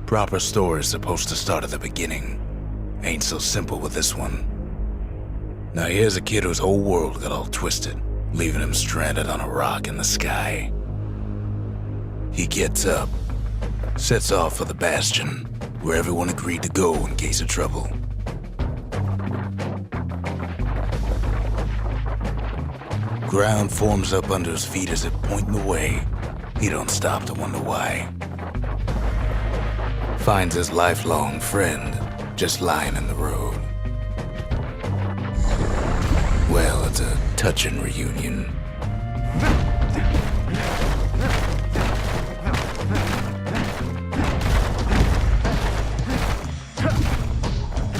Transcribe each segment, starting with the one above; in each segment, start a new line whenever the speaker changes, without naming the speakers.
Proper story's supposed to start at the beginning. Ain't so simple with this one. Now here's a kid whose whole world got all twisted, leaving him stranded on a rock in the sky. He gets up, sets off for the Bastion, where everyone agreed to go in case of trouble. Ground forms up under his feet as it pointing the way. He don't stop to wonder why. Finds his lifelong friend just lying in the road. Well, it's a touching reunion.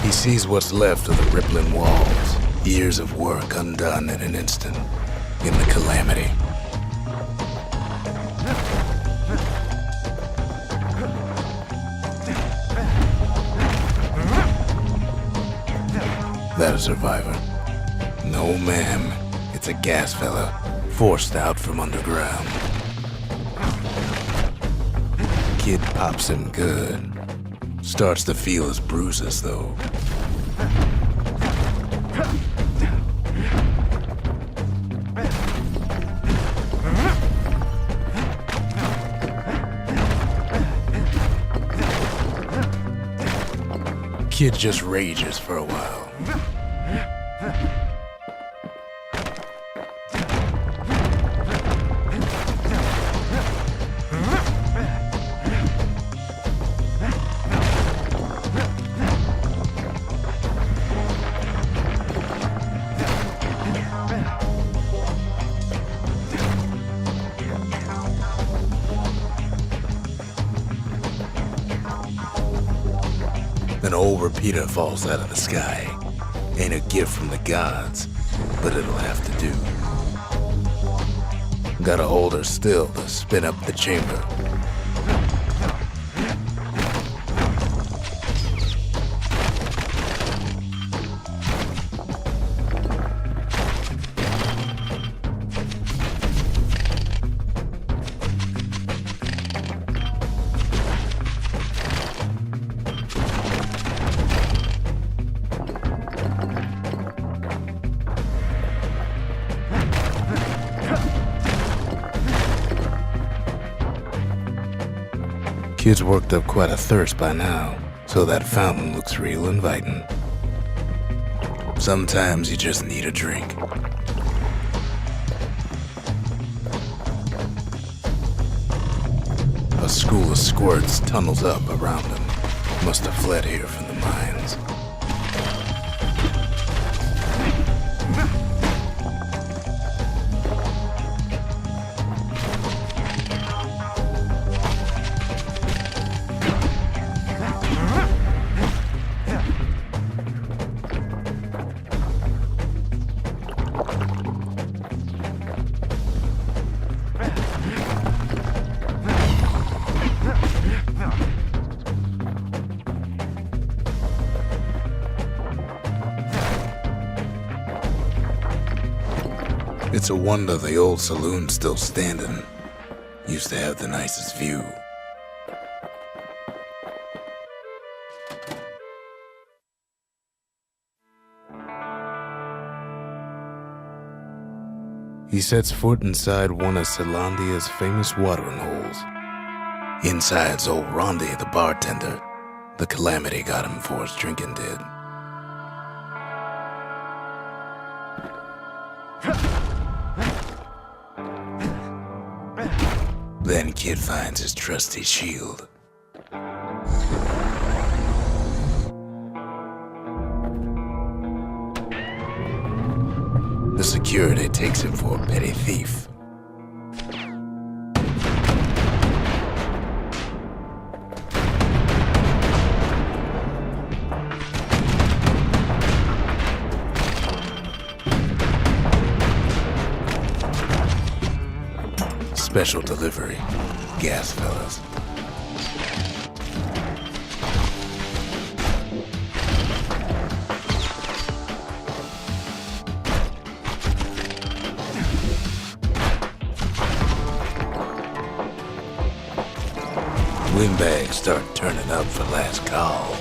He sees what's left of the rippling walls, years of work undone in an instant, in the calamity. That a survivor? No, ma'am. It's a gas fella, forced out from underground. Kid pops him good. Starts to feel his bruises, though. Kid just rages for a while. An old repeater falls out of the sky. Ain't a gift from the gods, but it'll have to do. Gotta hold her still to spin up the chamber. Kid's worked up quite a thirst by now, so that fountain looks real inviting. Sometimes you just need a drink. A school of squirts tunnels up around him. Must have fled here from the mines. It's a wonder the old saloon's still standing. Used to have the nicest view. He sets foot inside one of Zealandia's famous watering holes. Inside's old Rondi, the bartender. The calamity got him before his drinking did. Then Kid finds his trusty shield. The security takes him for a petty thief. Special delivery, gas fellas. Windbags start turning up for last call.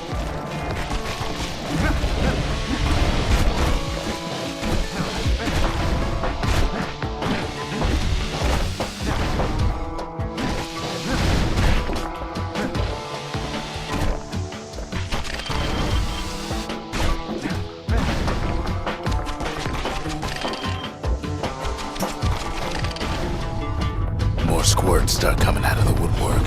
More squirts start coming out of the woodwork.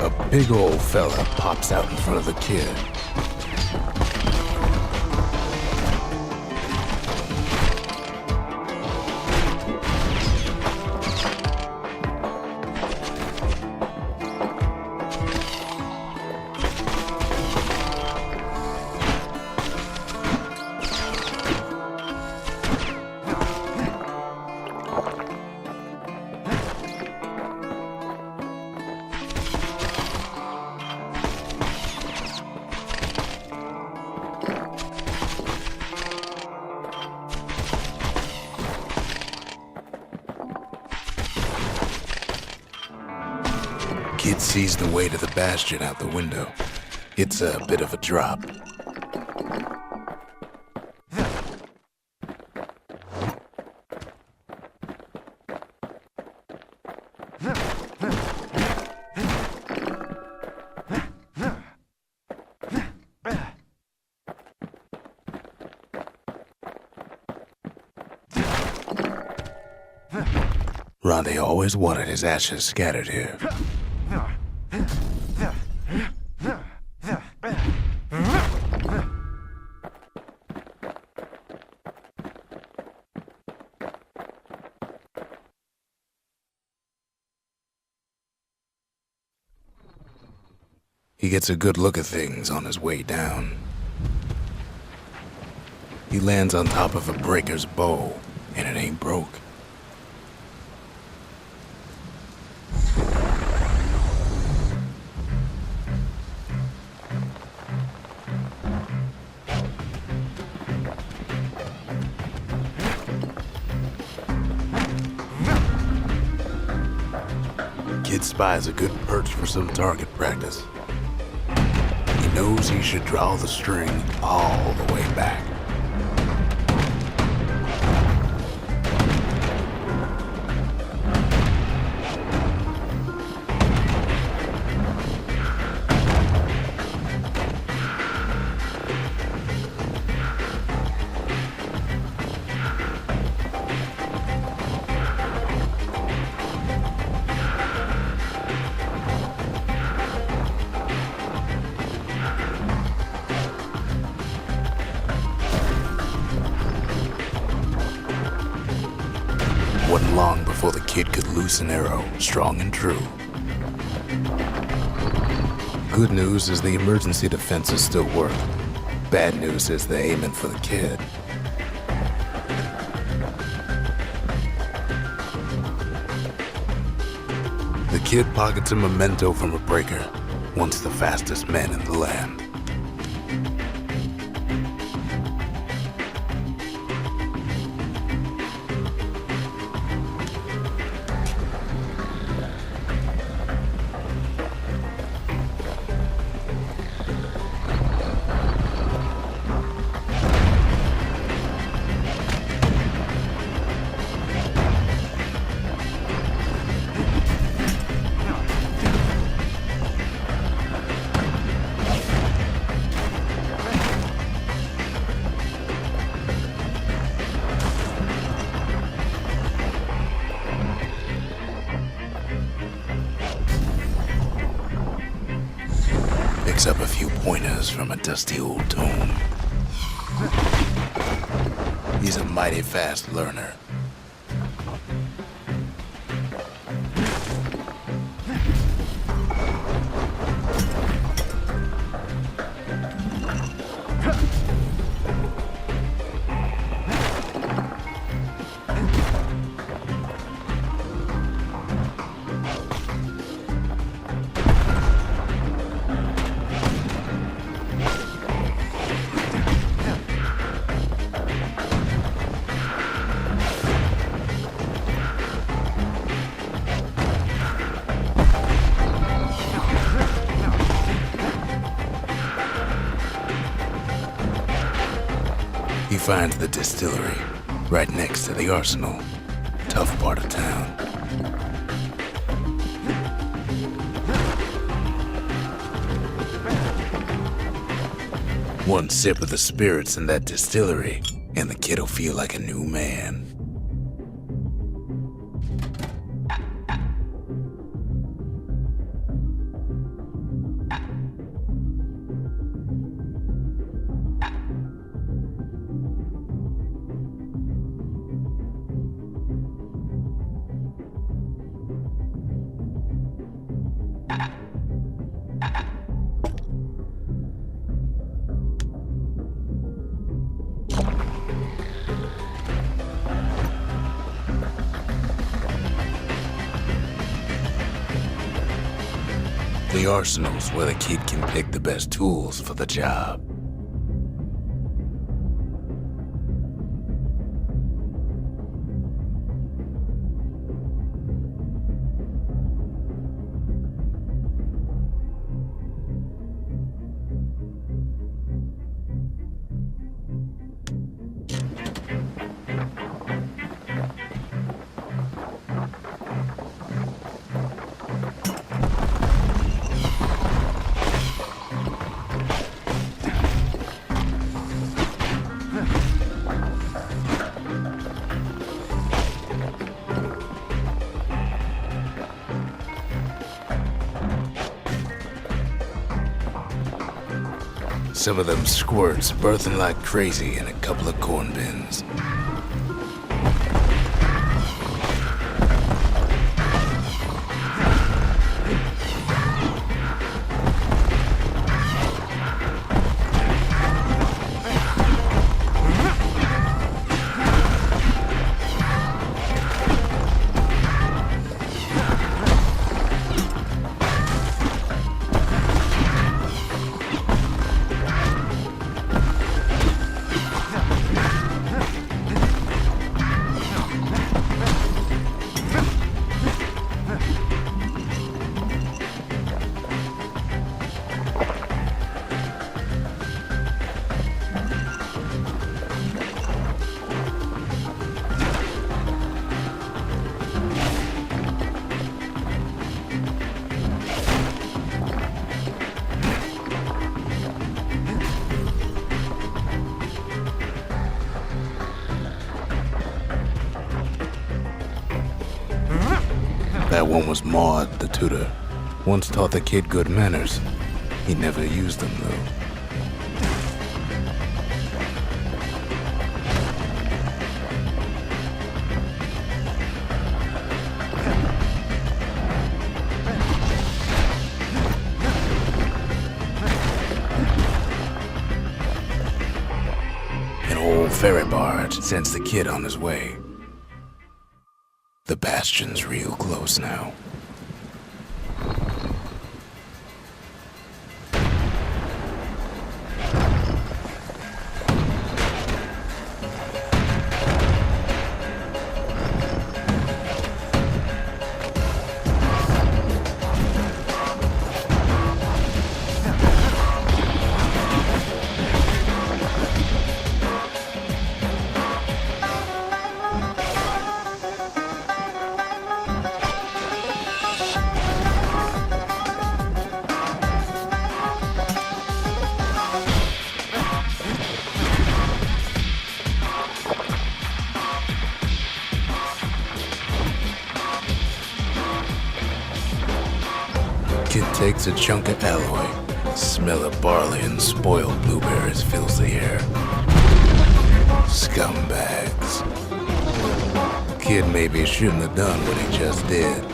A big old fella pops out in front of the kid. Kid sees the way to the Bastion out the window. It's a bit of a drop. Ronde always wanted his ashes scattered here. He gets a good look at things on his way down. He lands on top of a breaker's bow, and it ain't broke. Kid spies a good perch for some target practice. He knows he should draw the string all the way back. Wasn't long before the kid could loose an arrow, strong and true. Good news is the emergency defenses still work. Bad news is they're aiming for the kid. The kid pockets a memento from a breaker, once the fastest man in the land. Picks up a few pointers from a dusty old tome. He's a mighty fast learner. finds the distillery, right next to the arsenal. Tough part of town. One sip of the spirits in that distillery, and the kid'll feel like a new man. The arsenal's where the kid can pick the best tools for the job. Some of them squirts birthing like crazy in a couple of corn bins. That one was Maud, the tutor. Once taught the kid good manners. He never used them, though. An old ferry barge sends the kid on his way. The Bastion's real close now. Kid takes a chunk of alloy. Smell of barley and spoiled blueberries fills the air. Scumbags. Kid maybe shouldn't have done what he just did.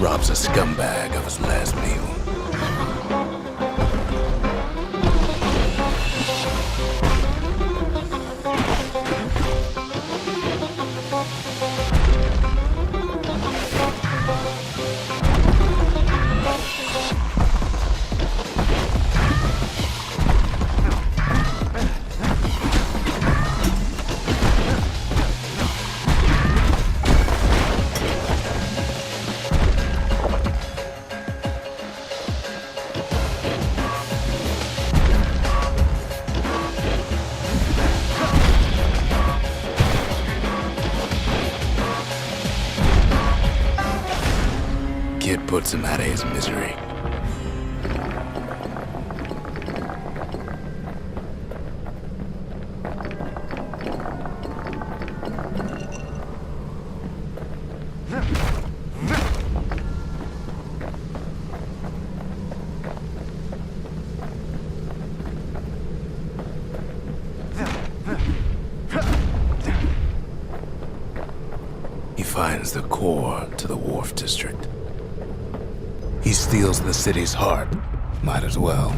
robs a scumbag of his last meal. Kid puts him out of his misery. He finds the core to the Wharf District. He steals the city's heart. Might as well.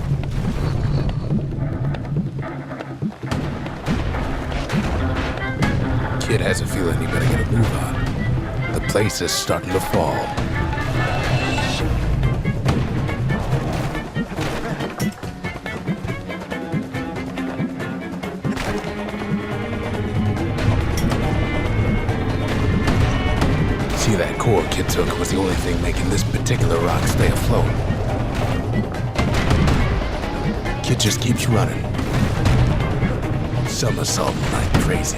Kid has a feeling he better get a move on. The place is starting to fall. See, that core Kid took was the only thing making this particular rock stay afloat. Kid just keeps running, somersaulting like crazy.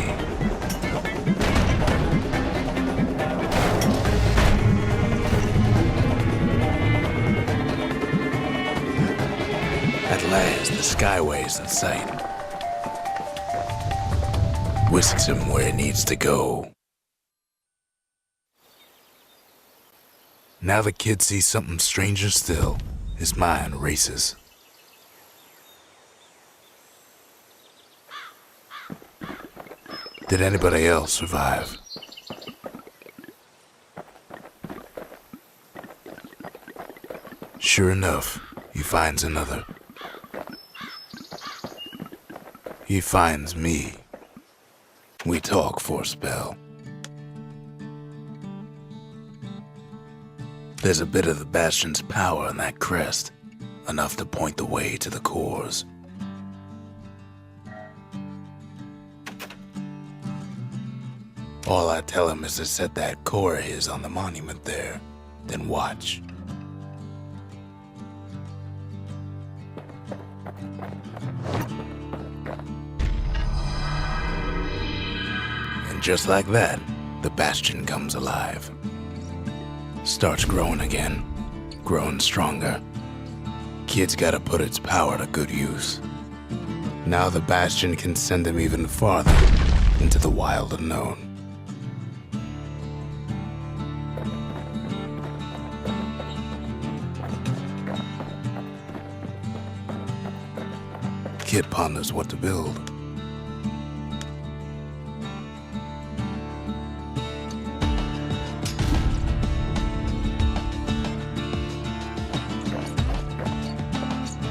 At last, the skyway's in sight. Whisks him where he needs to go. Now the kid sees something stranger still. His mind races. Did anybody else survive? Sure enough, he finds another. He finds me. We talk for a spell. There's a bit of the Bastion's power in that crest, enough to point the way to the cores. All I tell him is to set that core of his on the monument there, then watch. And just like that, the Bastion comes alive. Starts growing again, growing stronger. Kid's gotta put its power to good use. Now the Bastion can send him even farther into the wild unknown. Kid ponders what to build.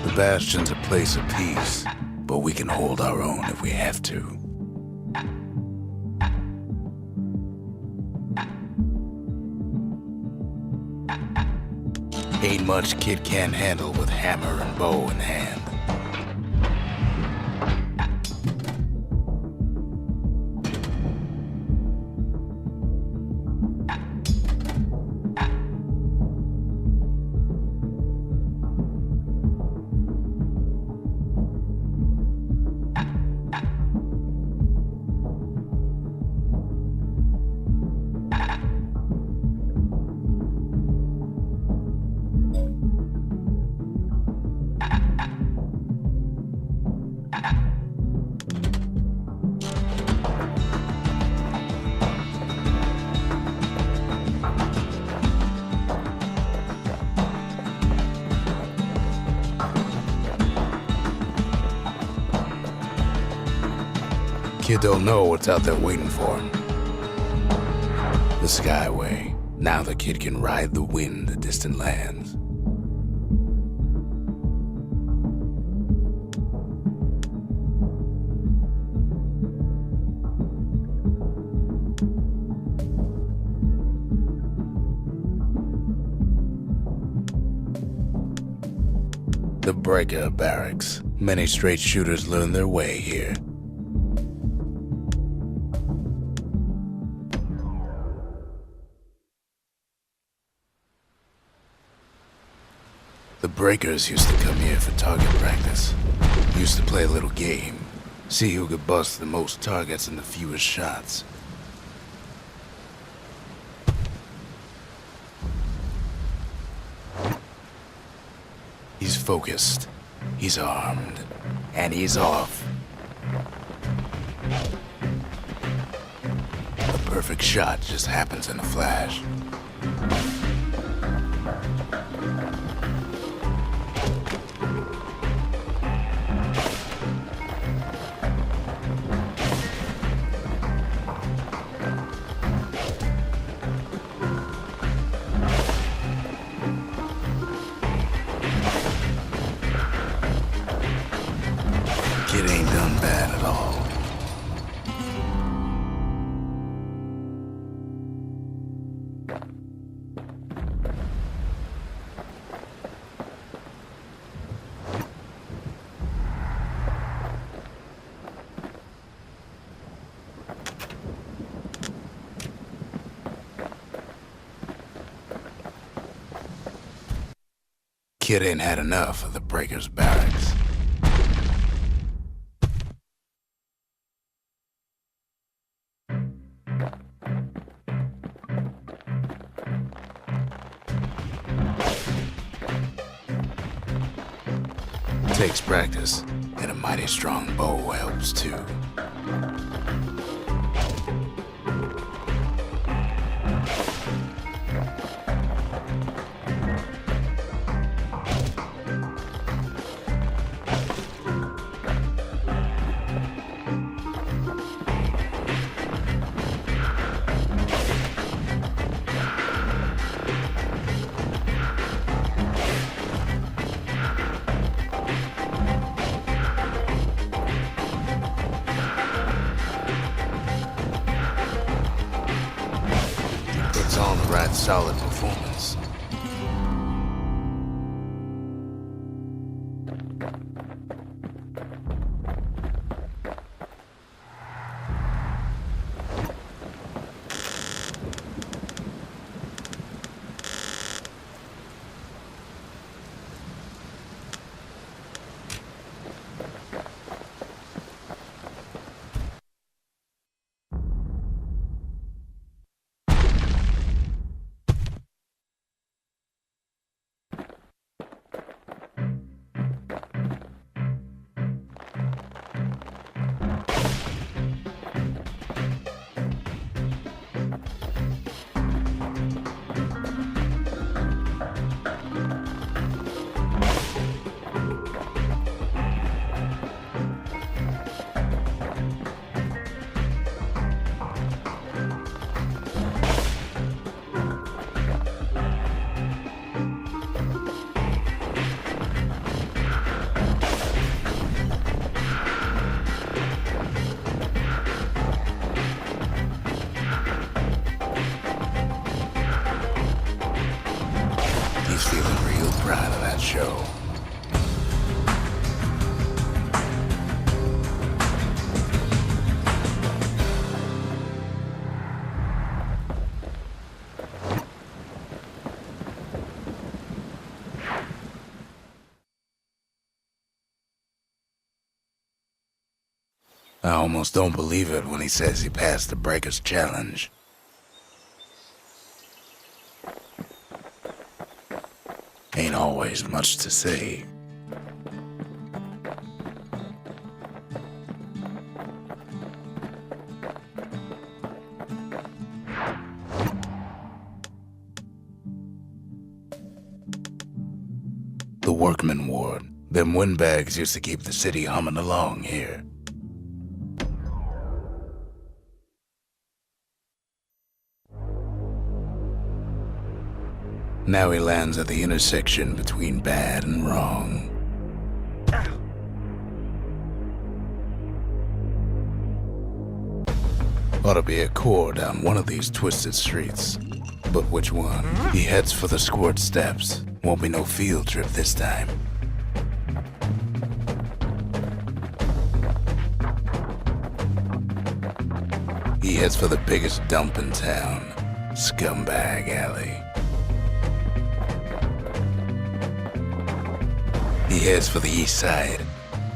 The Bastion's a place of peace, but we can hold our own if we have to. Ain't much Kid can't handle with hammer and bow in hand. Kid don't know what's out there waiting for him. The Skyway, Now the kid can ride the wind to distant lands. The Breaker Barracks. Many straight shooters learn their way here. The Breakers used to come here for target practice. Used to play a little game. See who could bust the most targets and the fewest shots. He's focused, he's armed, and he's off. The perfect shot just happens in a flash. Kid ain't done bad at all. Kid ain't had enough of the Breakers Barracks. Takes practice, and a mighty strong bow helps too. It's on the right solid performance. He's feeling real proud of that show. I almost don't believe it when he says he passed the Breakers challenge. Ain't always much to say. The workman ward. Them windbags used to keep the city humming along here. Now he lands at the intersection between bad and wrong. Ought to be a core down one of these twisted streets. But which one? He heads for the squirt steps. Won't be no field trip this time. He heads for the biggest dump in town, Scumbag Alley. He heads for the east side,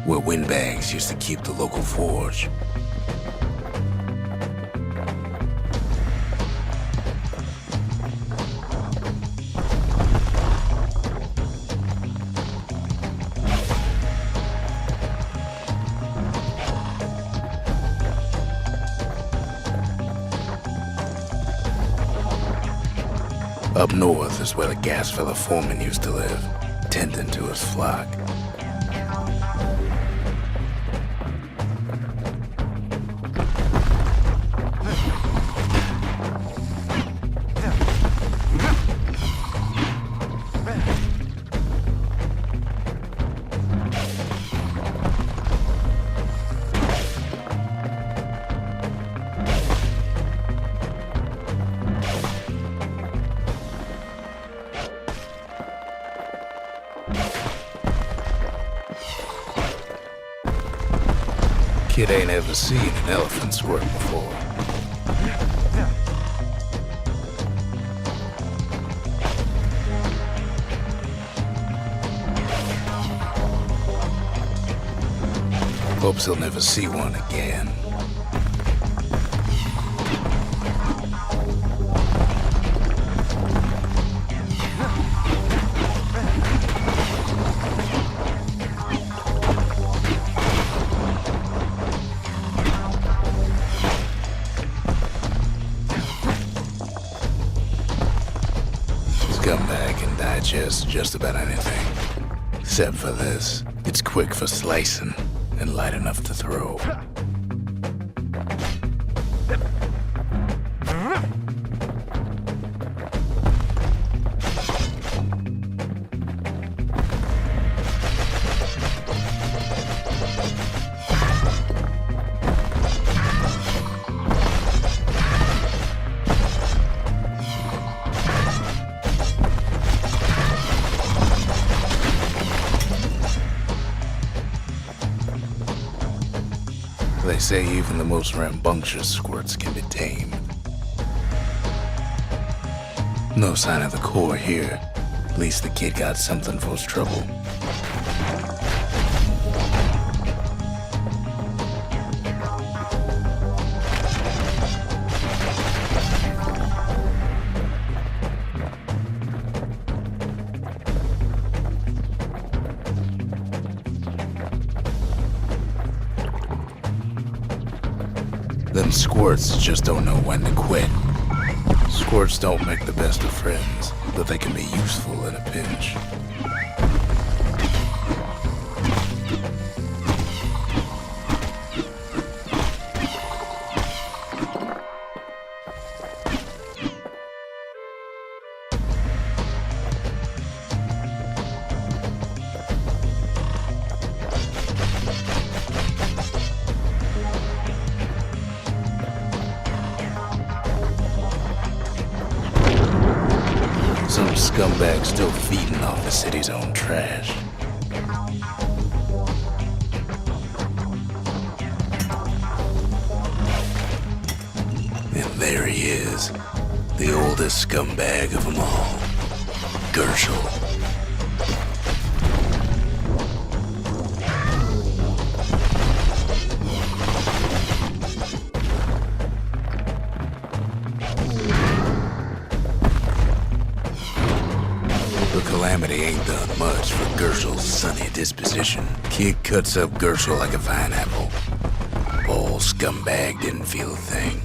where windbags used to keep the local forge. Up north is where the gas fella foreman used to live, tending to his flock. Kid ain't ever seen an elephant's work before. Hopes he'll never see one again. Scumbag can digest just about anything. Except for this. It's quick for slicing and light enough to throw. They say even the most rambunctious squirts can be tamed. No sign of the core here. At least the kid got something for his trouble. Them squirts just don't know when to quit. Squirts don't make the best of friends, but they can be useful in a pinch. Some scumbag still feeding off the city's own trash. And there he is, the oldest scumbag of them all, Gershel. Calamity ain't done much for Gershel's sunny disposition. Kid cuts up Gershel like a pineapple. Old scumbag didn't feel a thing.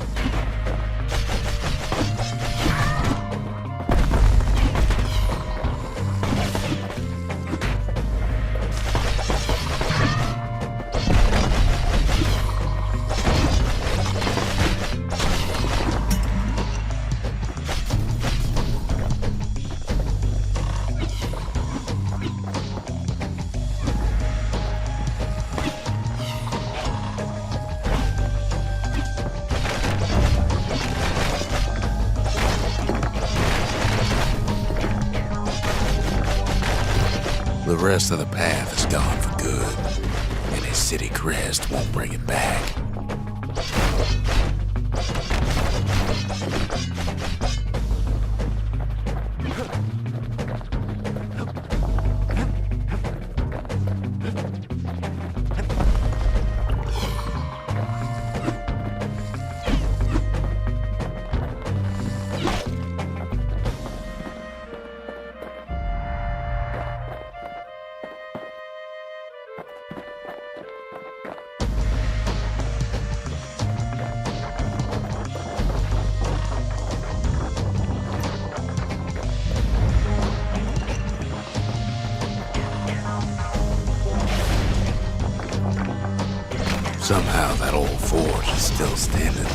The rest of the path is gone for good, and his city crest won't bring it back. Somehow that old forge is still standing.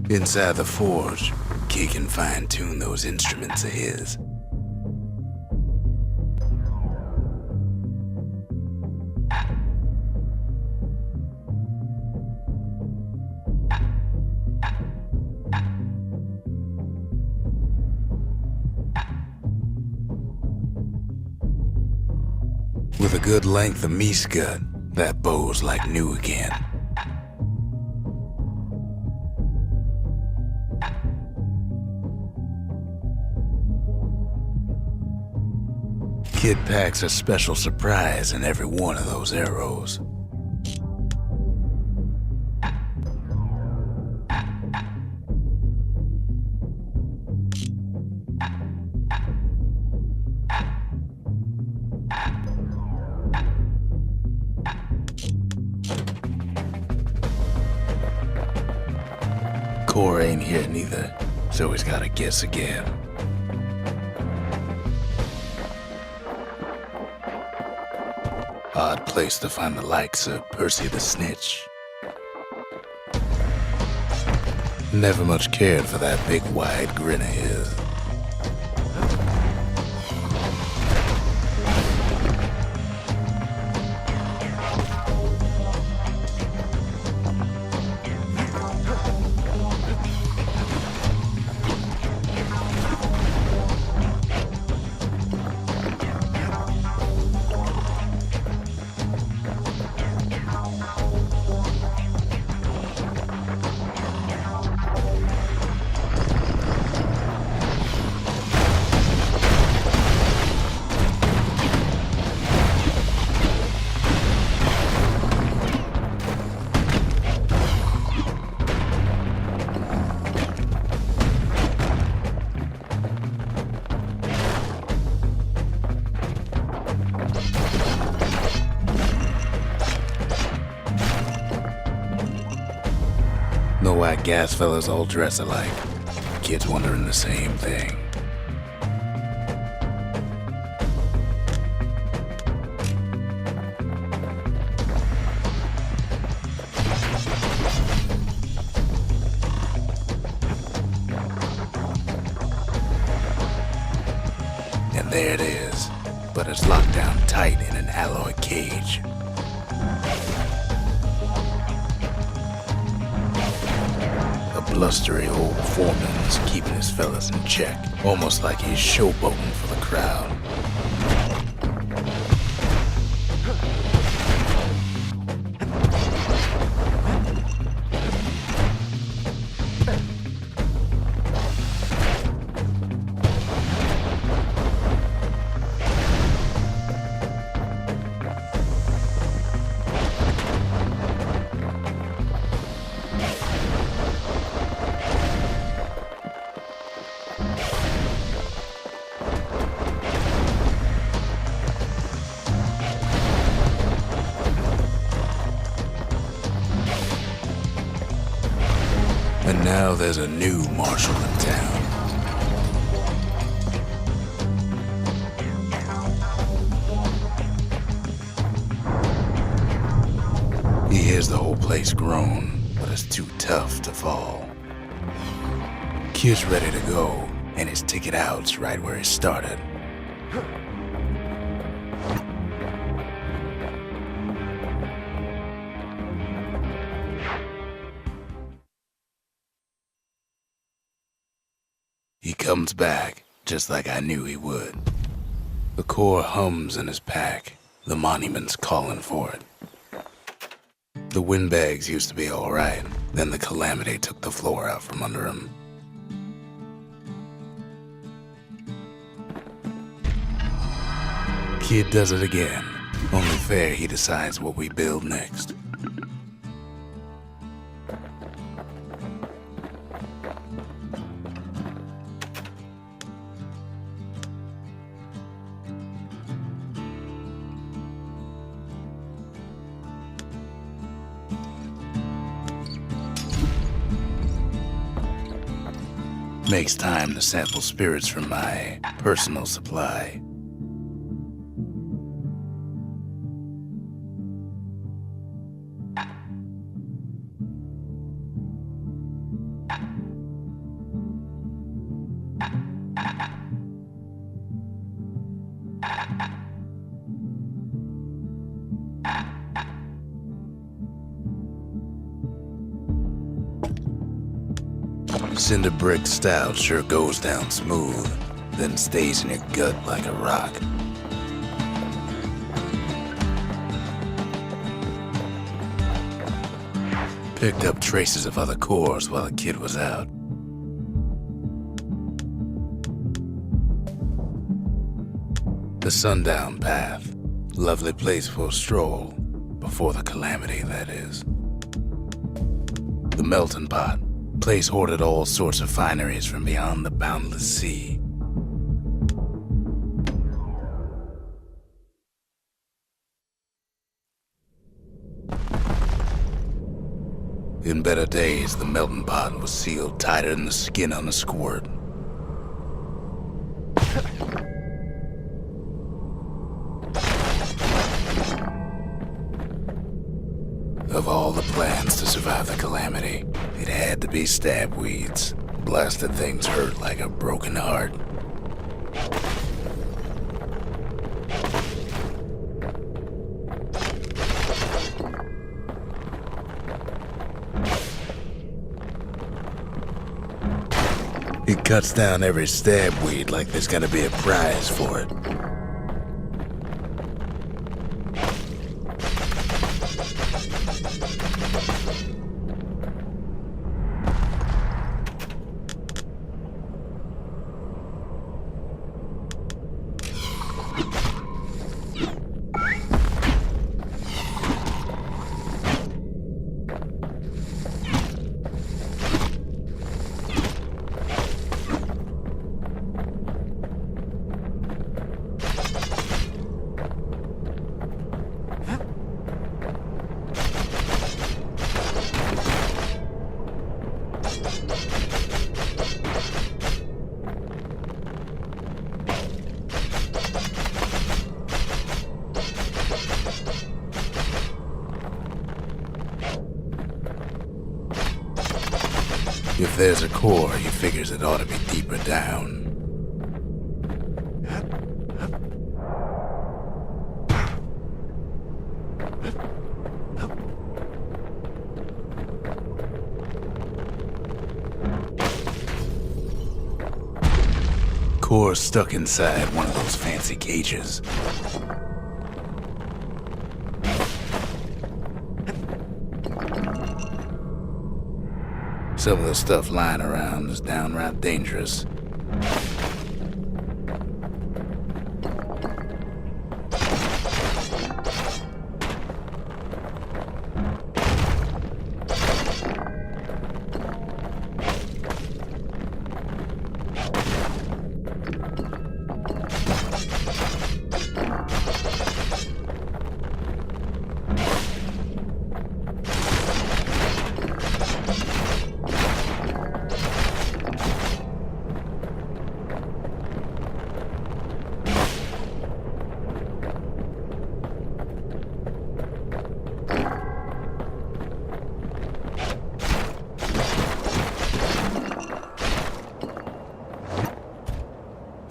Inside the forge, Key can fine-tune those instruments of his. With a good length of meat gut, that bow's like new again. Kid packs a special surprise in every one of those arrows. Core ain't here neither, so he's gotta guess again. Odd place to find the likes of Percy the Snitch. Never much cared for that big wide grin of his. No white gas fellas all dress alike. Kids wondering the same thing. And there it is, but it's locked down tight in an alloy cage. Blustery old foreman's keeping his fellas in check, almost like he's showboating for the crowd. And now there's a new marshal in town. Hears the whole place groan, but it's too tough to fall. Kid's ready to go, and his ticket out's right where he started. He comes back, just like I knew he would. The core hums in his pack. The monument's calling for it. The windbags used to be all right. Then the calamity took the floor out from under him. Kid does it again. Only fair he decides what we build next. Makes time to sample spirits from my personal supply. Cinder brick stout sure goes down smooth, then stays in your gut like a rock. Picked up traces of other cores while the kid was out. The Sundown Path. Lovely place for a stroll. Before the calamity, that is. The Melting Pot. Place hoarded all sorts of fineries from beyond the boundless sea. In better days, the melting pot was sealed tighter than the skin on a squirt. Of all the plans to survive the calamity, it had to be stab weeds. Blasted things hurt like a broken heart. It cuts down every stab weed like there's gonna be a prize for it. If there's a core, he figures it ought to be deeper down. Core stuck inside one of those fancy cages. Some of the stuff lying around is downright dangerous.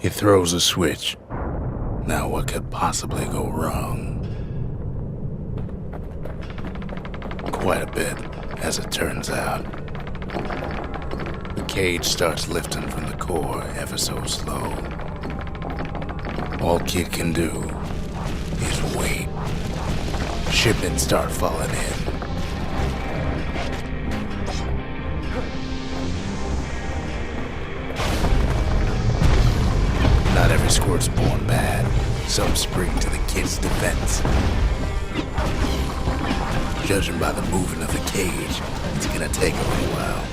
He throws a switch. Now what could possibly go wrong? Quite a bit, as it turns out. The cage starts lifting from the core ever so slow. All Kid can do is wait. Shipments start falling in. Not every squirt's born bad. Some spring to the kid's defense. Judging by the movement of the cage, it's gonna take a little while.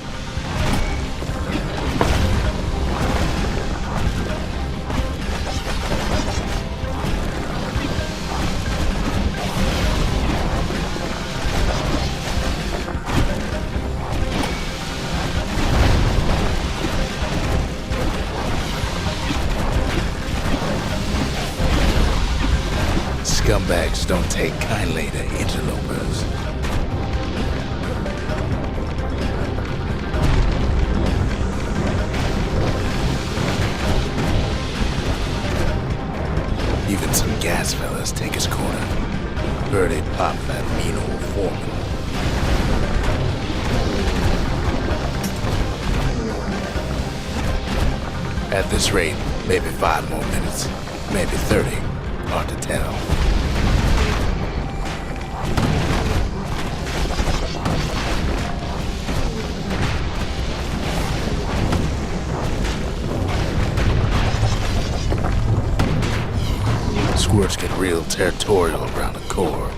Scumbags don't take kindly to interlopers. Even some gas fellas take his corner. Birdie pop that mean old foreman. At this rate, maybe 5 more minutes, maybe 30. Hard to tell. Squirts get real territorial around the core.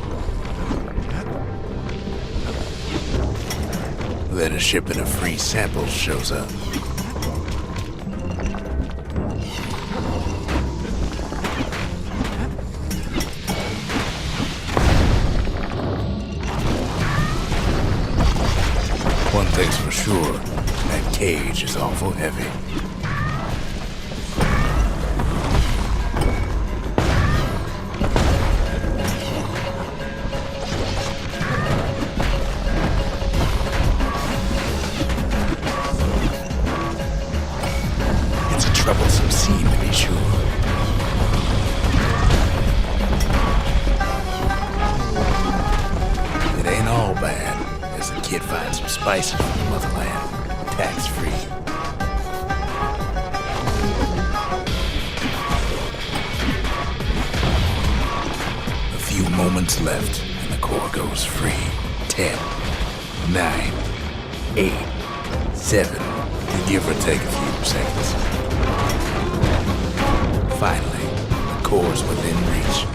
Then a shipment of free samples shows up. One thing's for sure, that cage is awful heavy. It's a troublesome scene to be sure. It ain't all bad. As the kid finds some spices from the motherland, tax-free. A few moments left, and the core goes free. 10, 9, 8, 7, give or take a few seconds. Finally, the core's within reach.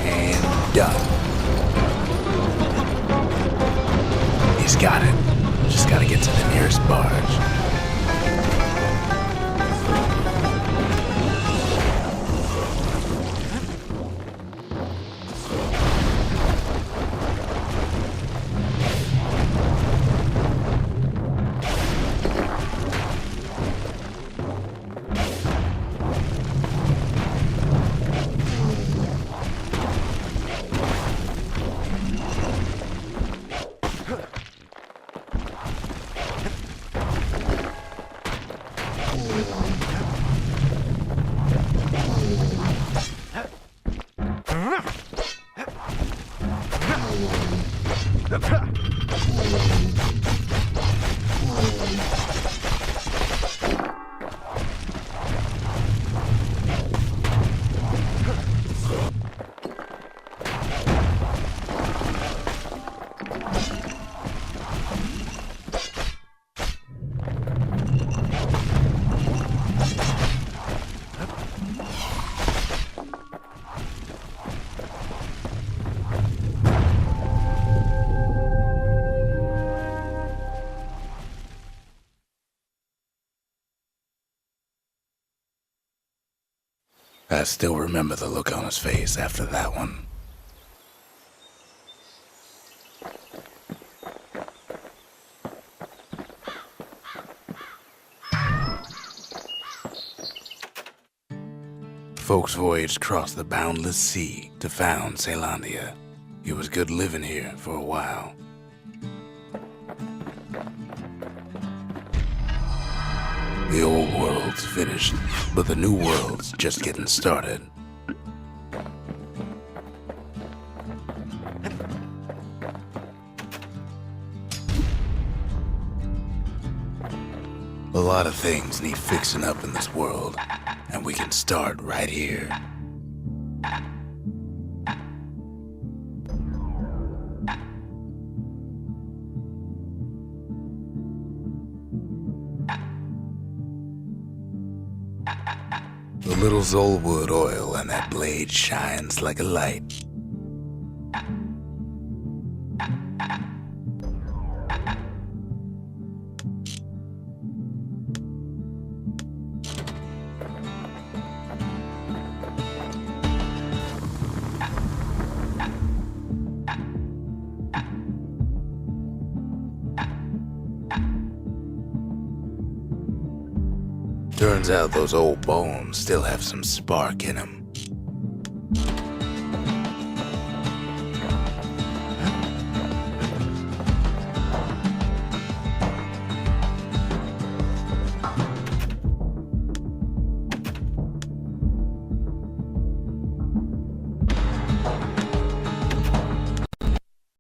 And done. He's got it. Just gotta get to the nearest barge. I still remember the look on his face after that one. Folks voyaged across the boundless sea to found Ceylondia. It was good living here for a while. The old world's finished, but the new world's just getting started. A lot of things need fixing up in this world, and we can start right here. The little Zolwood oil and that blade shines like a light. Turns out those old bones still have some spark in them.